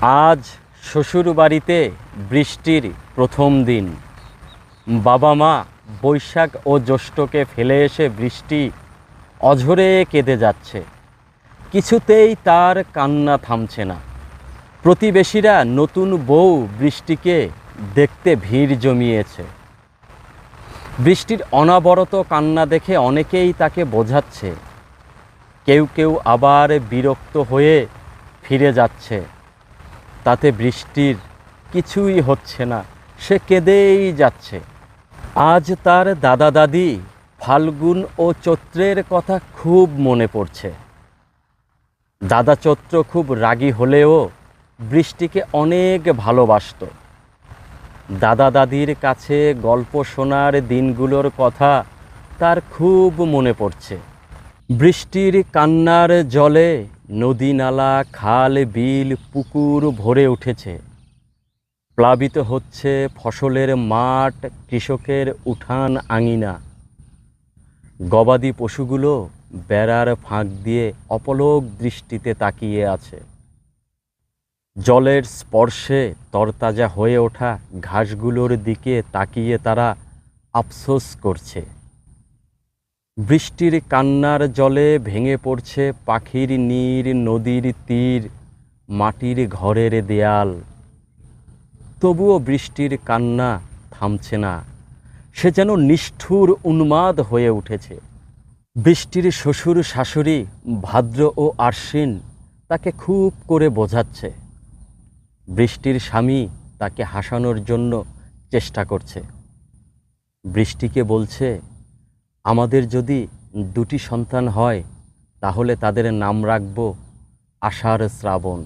আজ শ্বশুরবাড়িতে বৃষ্টির প্রথম দিন। বাবা মা বৈশাখ ও জ্যৈষ্ঠকে ফেলে এসে বৃষ্টি অঝরে কেঁদে যাচ্ছে। কিছুতেই তার কান্না থামছে না। প্রতিবেশীরা নতুন বউ বৃষ্টিকে দেখতে ভিড় জমিয়েছে। বৃষ্টির অনবরত কান্না দেখে অনেকেই তাকে বোঝাচ্ছে, কেউ কেউ আবার বিরক্ত হয়ে ফিরে যাচ্ছে। তাতে বৃষ্টির কিছুই হচ্ছে না, সে কেঁদেই যাচ্ছে। আজ তার দাদা দাদি ফাল্গুন ও চৈত্রের কথা খুব মনে পড়ছে। দাদা চৈত্র খুব রাগী হলেও বৃষ্টিকে অনেক ভালোবাসত। দাদা দাদির কাছে গল্প শোনার দিনগুলোর কথা তার খুব মনে পড়ছে। বৃষ্টির কান্নার জলে নদী নালা খাল বিল পুকুর ভরে উঠেছে। প্লাবিত হচ্ছে ফসলের মাঠ, কৃষকের উঠান আঙিনা। গবাদি পশুগুলো বেড়ার ফাঁক দিয়ে অপলক দৃষ্টিতে তাকিয়ে আছে। জলের স্পর্শে তরতাজা হয়ে ওঠা ঘাসগুলোর দিকে তাকিয়ে তারা আফসোস করছে। বৃষ্টির কান্নার জলে ভেঙে পড়ছে পাখির নীড়, নদীর তীর, মাটির ঘরের দেয়াল। তবুও বৃষ্টির কান্না থামছে না, সে যেন নিষ্ঠুর উন্মাদ হয়ে উঠেছে। বৃষ্টির শ্বশুর শাশুড়ি ভাদ্র ও আশ্বিন তাকে খুব করে বোঝাচ্ছে। বৃষ্টির স্বামী তাকে হাসানোর জন্য চেষ্টা করছে। বৃষ্টিকে বলছে, আমাদের যদি দুটি সন্তান হয় তাহলে তাদের নাম রাখব আষাঢ় শ্রাবণ।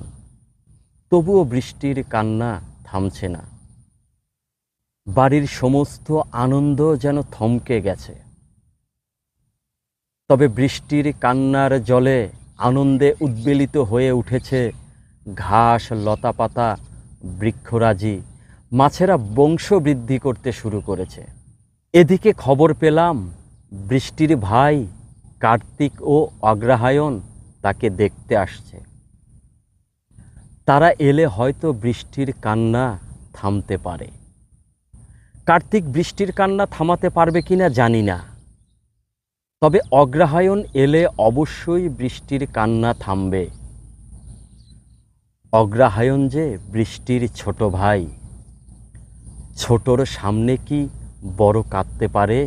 তবুও বৃষ্টির কান্না থামছে না। বাড়ির সমস্ত আনন্দ যেন থমকে গেছে। তবে বৃষ্টির কান্নার জলে আনন্দে উদ্বেলিত হয়ে উঠেছে ঘাস, লতাপাতা, বৃক্ষরাজি। মাছেরা বংশ বৃদ্ধি করতে শুরু করেছে। এদিকে খবর পেলাম বৃষ্টির ভাই কার্তিক ও অগ্রহায়ণ তাকে দেখতে আসছে। তারা এলে হয়তো বৃষ্টির কান্না থামতে পারে। কার্তিক বৃষ্টির কান্না থামাতে পারবে কিনা জানি না, তবে অগ্রহায়ণ এলে অবশ্যই বৃষ্টির কান্না থামবে। অগ্রহায়ণ যে বৃষ্টির ছোট ভাই, ছোটর সামনে কি বড় কাঁদতে পারে?